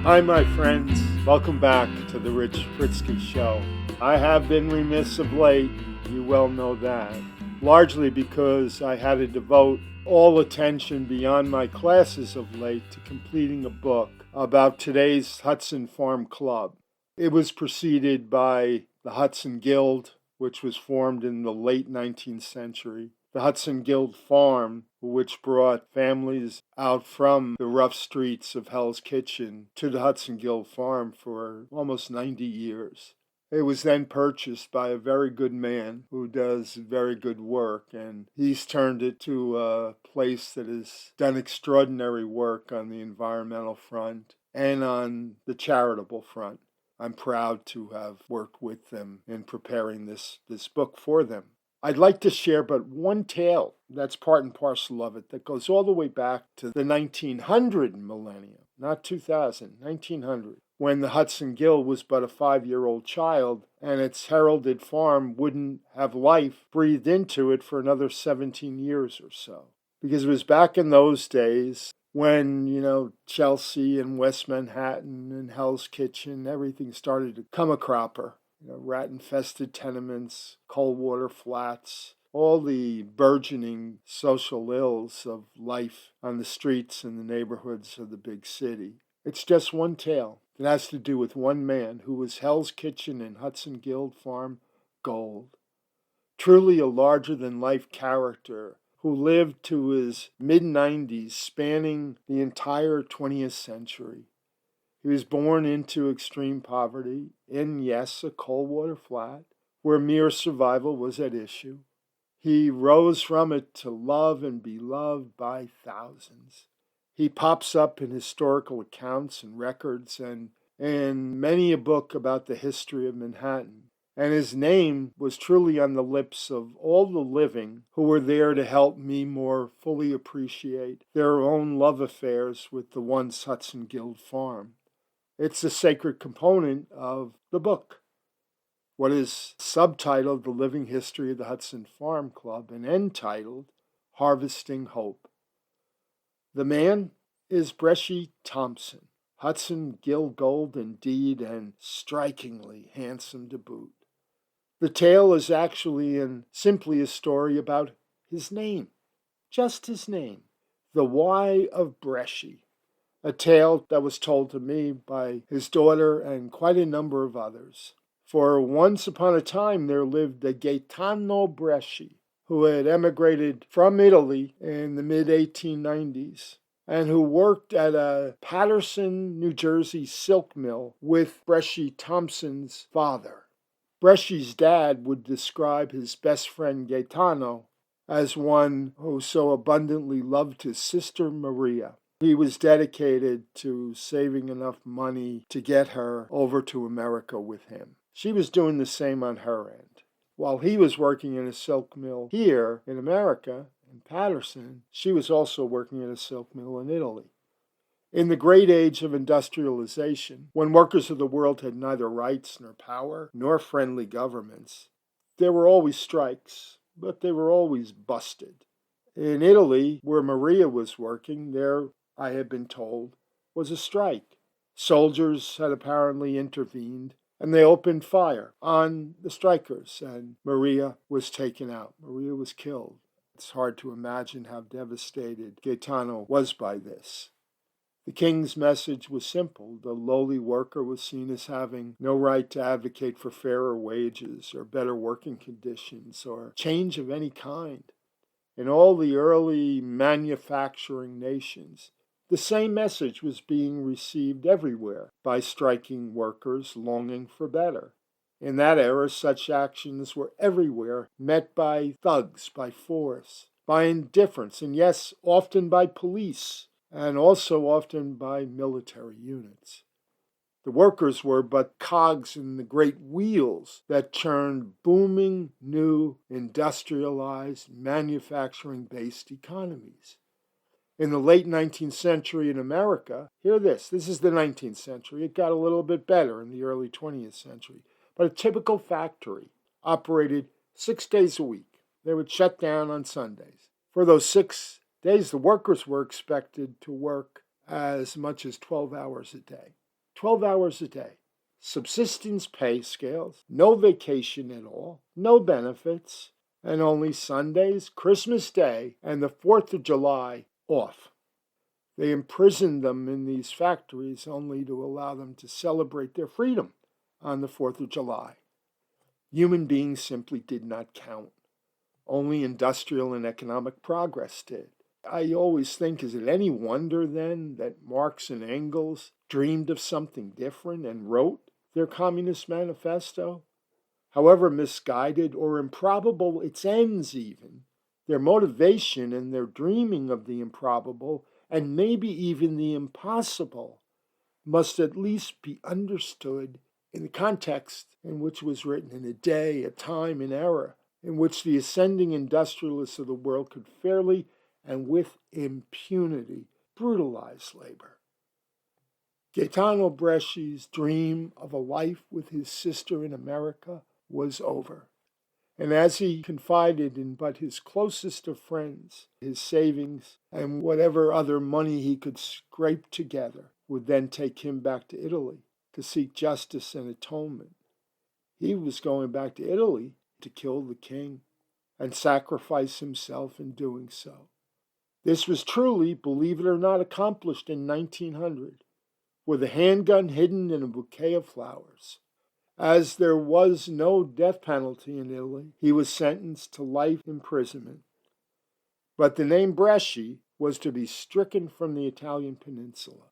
Hi, my friends. Welcome back to the Rich Fritzky Show. I have been remiss of late, you well know that, largely because I had to devote all attention beyond my classes of late to completing a book about today's Hudson Farm Club. It was preceded by the Hudson Guild, which was formed in the late 19th century, the Hudson Guild Farm, which brought families out from the rough streets of Hell's Kitchen to the Hudson Guild Farm for almost 90 years. It was then purchased by a very good man who does very good work, and he's turned it to a place that has done extraordinary work on the environmental front and on the charitable front. I'm proud to have worked with them in preparing this book for them. I'd like to share but one tale that's part and parcel of it that goes all the way back to the 1900 millennium, not 2000, 1900, when the Hudson Guild was but a 5-year-old child and its heralded farm wouldn't have life breathed into it for another 17 years or so. Because it was back in those days when, Chelsea and West Manhattan and Hell's Kitchen, everything started to come a cropper. Rat-infested tenements, cold water flats, all the burgeoning social ills of life on the streets and the neighborhoods of the big city. It's just one tale. It has to do with one man who was Hell's Kitchen and Hudson Guild Farm gold. Truly a larger-than-life character who lived to his mid-90s, spanning the entire 20th century. He was born into extreme poverty in, yes, a cold water flat where mere survival was at issue. He rose from it to love and be loved by thousands. He pops up in historical accounts and records and in many a book about the history of Manhattan. And his name was truly on the lips of all the living who were there to help me more fully appreciate their own love affairs with the once Hudson Guild Farm. It's a sacred component of the book. What is subtitled The Living History of the Hudson Farm Club and entitled Harvesting Hope. The man is Bresci Thompson, Hudson Guild gold indeed, and strikingly handsome to boot. The tale is actually and simply a story about his name, just his name, the why of Bresci. A tale that was told to me by his daughter and quite a number of others. For once upon a time there lived a Gaetano Bresci, who had emigrated from Italy in the mid-1890s and who worked at a Paterson, New Jersey silk mill with Bresci Thompson's father. Bresci's dad would describe his best friend Gaetano as one who so abundantly loved his sister Maria. He was dedicated to saving enough money to get her over to America with him. She was doing the same on her end. While he was working in a silk mill here in America, in Paterson, she was also working in a silk mill in Italy. In the great age of industrialization, when workers of the world had neither rights nor power nor friendly governments, there were always strikes, but they were always busted. In Italy, where Maria was working, there, I had been told, was a strike. Soldiers had apparently intervened, and they opened fire on the strikers, and Maria was taken out. Maria was killed. It's hard to imagine how devastated Gaetano was by this. The king's message was simple. The lowly worker was seen as having no right to advocate for fairer wages or better working conditions or change of any kind. In all the early manufacturing nations, the same message was being received everywhere by striking workers longing for better. In that era, such actions were everywhere met by thugs, by force, by indifference, and yes, often by police, and also often by military units. The workers were but cogs in the great wheels that churned booming, new, industrialized, manufacturing-based economies. In the late 19th century in America, hear this is the 19th century. It got a little bit better in the early 20th century. But a typical factory operated 6 days a week. They would shut down on Sundays. For those 6 days, the workers were expected to work as much as 12 hours a day. 12 hours a day, subsistence pay scales, no vacation at all, no benefits, and only Sundays, Christmas Day, and the 4th of July off. They imprisoned them in these factories only to allow them to celebrate their freedom on the 4th of July. Human beings simply did not count. Only industrial and economic progress did. I always think, is it any wonder then that Marx and Engels dreamed of something different and wrote their Communist Manifesto? However misguided or improbable its ends even, their motivation and their dreaming of the improbable and maybe even the impossible must at least be understood in the context in which it was written, in a day, a time, an era, in which the ascending industrialists of the world could fairly and with impunity brutalize labor. Gaetano Bresci's dream of a life with his sister in America was over. And as he confided in but his closest of friends, his savings and whatever other money he could scrape together would then take him back to Italy to seek justice and atonement. He was going back to Italy to kill the king and sacrifice himself in doing so. This was truly, believe it or not, accomplished in 1900, with a handgun hidden in a bouquet of flowers. As there was no death penalty in Italy, he was sentenced to life imprisonment. But the name Bresci was to be stricken from the Italian peninsula.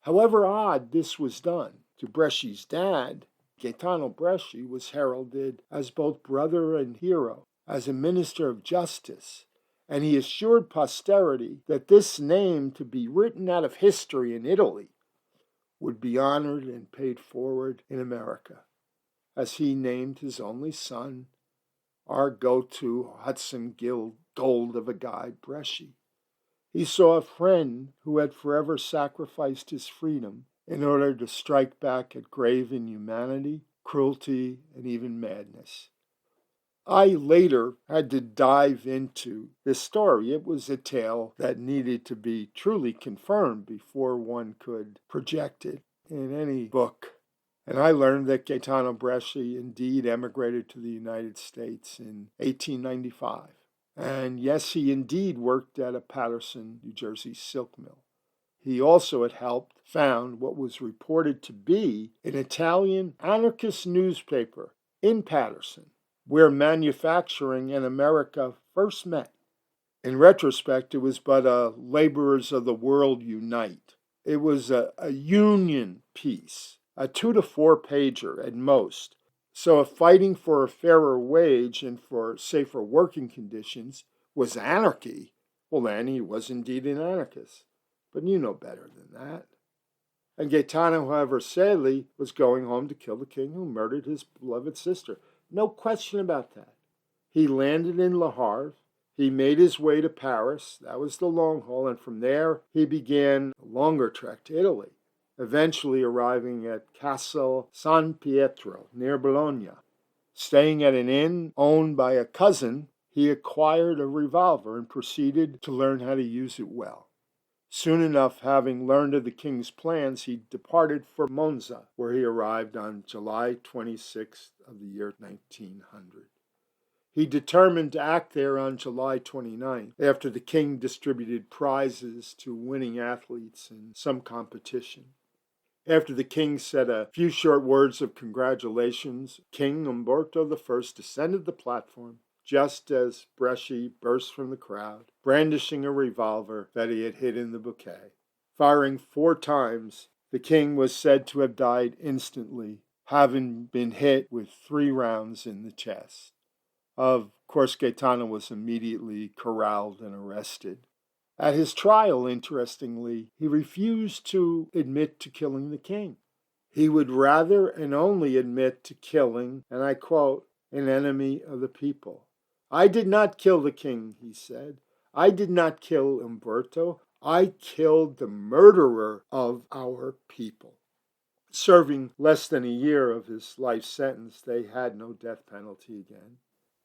However odd this was done, to Bresci's dad, Gaetano Bresci was heralded as both brother and hero, as a minister of justice, and he assured posterity that this name, to be written out of history in Italy, would be honored and paid forward in America, as he named his only son, our go-to Hudson Gill gold of a guy, Bresci. He saw a friend who had forever sacrificed his freedom in order to strike back at grave inhumanity, cruelty, and even madness. I later had to dive into this story. It was a tale that needed to be truly confirmed before one could project it in any book. And I learned that Gaetano Bresci indeed emigrated to the United States in 1895. And yes, he indeed worked at a Paterson, New Jersey silk mill. He also had helped found what was reported to be an Italian anarchist newspaper in Paterson, where manufacturing and America first met. In retrospect, it was but a Laborers of the World Unite. It was a union piece, a 2 to 4 pager at most. So if fighting for a fairer wage and for safer working conditions was anarchy, well then he was indeed an anarchist. But you know better than that. And Gaetano, however, sadly, was going home to kill the king who murdered his beloved sister. No question about that. He landed in Le Havre. He made his way to Paris. That was the long haul. And from there, he began a longer trek to Italy, eventually arriving at Castel San Pietro, near Bologna. Staying at an inn owned by a cousin, he acquired a revolver and proceeded to learn how to use it well. Soon enough, having learned of the king's plans, he departed for Monza, where he arrived on July 26th of the year 1900. He determined to act there on July 29th, after the king distributed prizes to winning athletes in some competition. After the king said a few short words of congratulations, King Umberto I descended the platform just as Bresci burst from the crowd, brandishing a revolver that he had hid in the bouquet. Firing 4 times, the king was said to have died instantly, having been hit with 3 rounds in the chest. Of course, Gaetano was immediately corralled and arrested. At his trial, interestingly, he refused to admit to killing the king. He would rather and only admit to killing, and I quote, an enemy of the people. I did not kill the king, he said. I did not kill Umberto. I killed the murderer of our people. Serving less than a year of his life sentence, they had no death penalty again.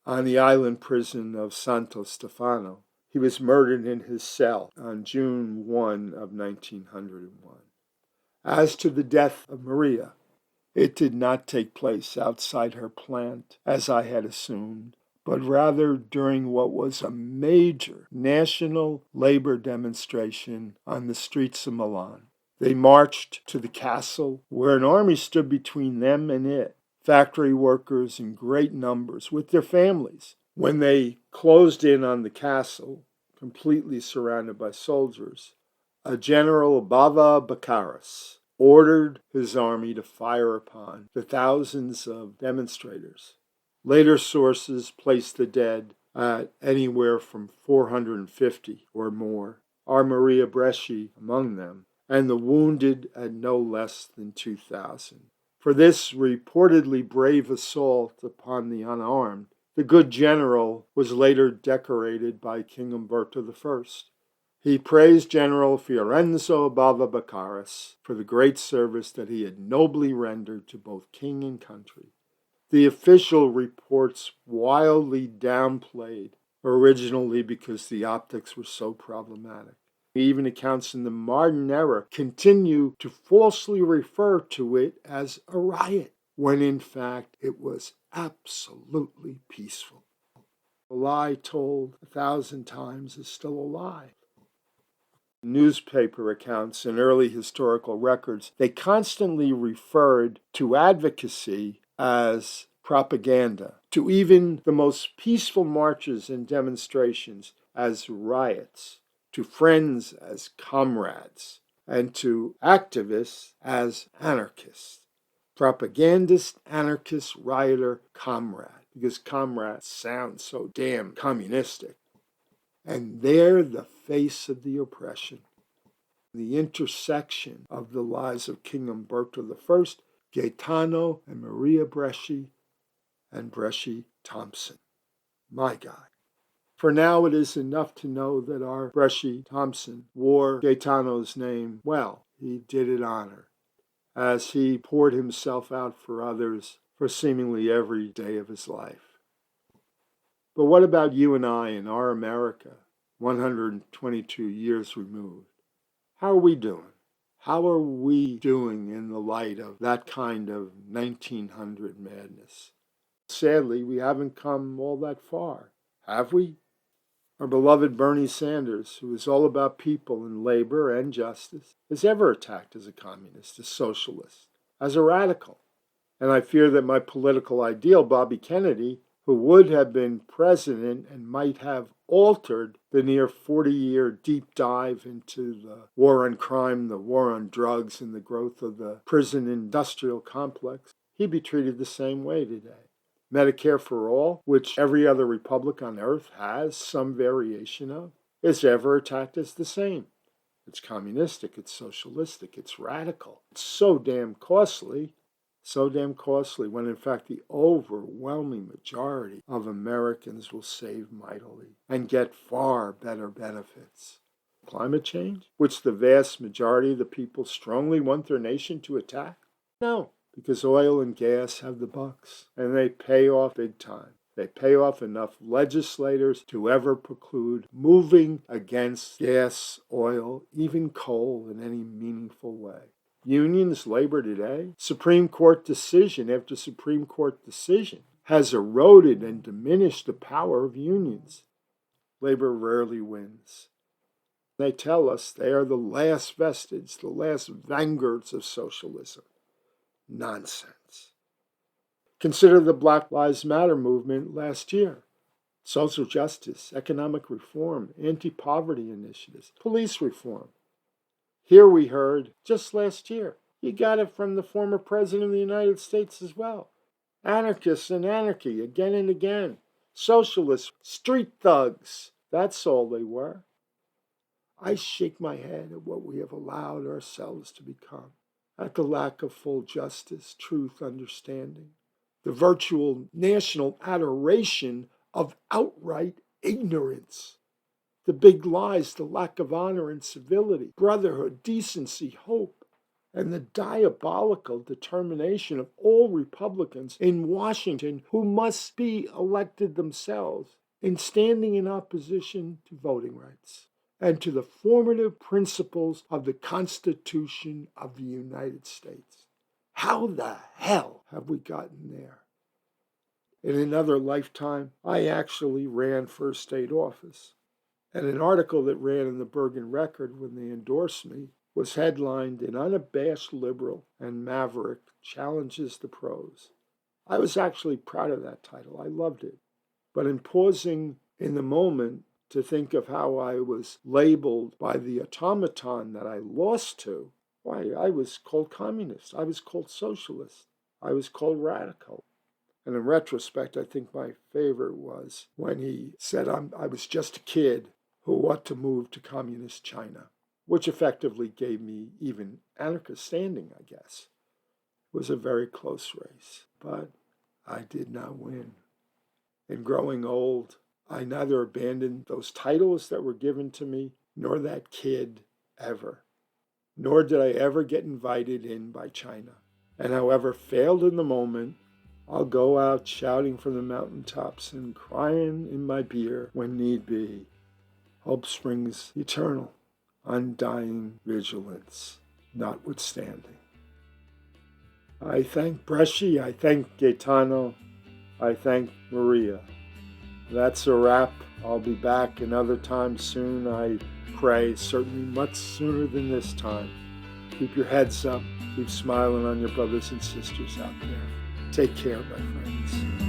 On the island prison of Santo Stefano, he was murdered in his cell on June 1 of 1901. As to the death of Maria, it did not take place outside her plant, as I had assumed, but rather during what was a major national labor demonstration on the streets of Milan. They marched to the castle, where an army stood between them and it, factory workers in great numbers with their families. When they closed in on the castle, completely surrounded by soldiers, a General Bava Bakaris ordered his army to fire upon the thousands of demonstrators. Later sources placed the dead at anywhere from 450 or more, our Maria Bresci among them, and the wounded at no less than 2,000. For this reportedly brave assault upon the unarmed, the good general was later decorated by King Umberto I. He praised General Fiorenzo Bava Bakaris for the great service that he had nobly rendered to both king and country. The official reports wildly downplayed, originally because the optics were so problematic. Even accounts in the modern era continue to falsely refer to it as a riot, when in fact it was absolutely peaceful. A lie told 1,000 times is still a lie. Newspaper accounts and early historical records, they constantly referred to advocacy as propaganda, to even the most peaceful marches and demonstrations as riots, to friends as comrades, and to activists as anarchists. Propagandist, anarchist, rioter, comrade, because comrade sounds so damn communistic. And there the face of the oppression, the intersection of the lives of King Umberto I, Gaetano and Maria Bresci, and Bresci Thompson. My God. For now it is enough to know that our Bresci Thompson wore Gaetano's name well. He did it honor, as he poured himself out for others for seemingly every day of his life. But what about you and I in our America, 122 years removed? How are we doing? How are we doing in the light of that kind of 1900 madness? Sadly, we haven't come all that far, have we? Our beloved Bernie Sanders, who is all about people and labor and justice, is ever attacked as a communist, a socialist, as a radical. And I fear that my political ideal, Bobby Kennedy, who would have been president and might have altered the near 40-year deep dive into the war on crime, the war on drugs, and the growth of the prison industrial complex, he'd be treated the same way today. Medicare for all, which every other republic on earth has some variation of, is ever attacked as the same. It's communistic, it's socialistic, it's radical. It's so damn costly when in fact the overwhelming majority of Americans will save mightily and get far better benefits. Climate change, which the vast majority of the people strongly want their nation to attack? No, because oil and gas have the bucks, and they pay off big time. They pay off enough legislators to ever preclude moving against gas, oil, even coal in any meaningful way. Unions, labor today, Supreme Court decision after Supreme Court decision has eroded and diminished the power of unions. Labor rarely wins. They tell us they are the last vestige, the last vanguards of socialism. Nonsense. Consider the Black Lives Matter movement last year. Social justice, economic reform, anti-poverty initiatives, police reform. Here we heard, just last year, you got it from the former president of the United States as well. Anarchists and anarchy, again and again. Socialists, street thugs, that's all they were. I shake my head at what we have allowed ourselves to become, at the lack of full justice, truth, understanding, the virtual national adoration of outright ignorance. The big lies, the lack of honor and civility, brotherhood, decency, hope, and the diabolical determination of all Republicans in Washington who must be elected themselves in standing in opposition to voting rights and to the formative principles of the Constitution of the United States. How the hell have we gotten there? In another lifetime, I actually ran for state office. And an article that ran in the Bergen Record when they endorsed me was headlined, "An Unabashed Liberal and Maverick Challenges the Pros." I was actually proud of that title. I loved it. But in pausing in the moment to think of how I was labeled by the automaton that I lost to, why, I was called communist. I was called socialist. I was called radical. And in retrospect, I think my favorite was when he said I was just a kid who ought to move to communist China, which effectively gave me even anarchist standing, I guess. It was a very close race, but I did not win. In growing old, I neither abandoned those titles that were given to me, nor that kid ever. Nor did I ever get invited in by China. And however failed in the moment, I'll go out shouting from the mountaintops and crying in my beer when need be. Hope springs eternal, undying vigilance notwithstanding. I thank Bresci, I thank Gaetano, I thank Maria. That's a wrap. I'll be back another time soon, I pray, certainly much sooner than this time. Keep your heads up, keep smiling on your brothers and sisters out there. Take care, my friends.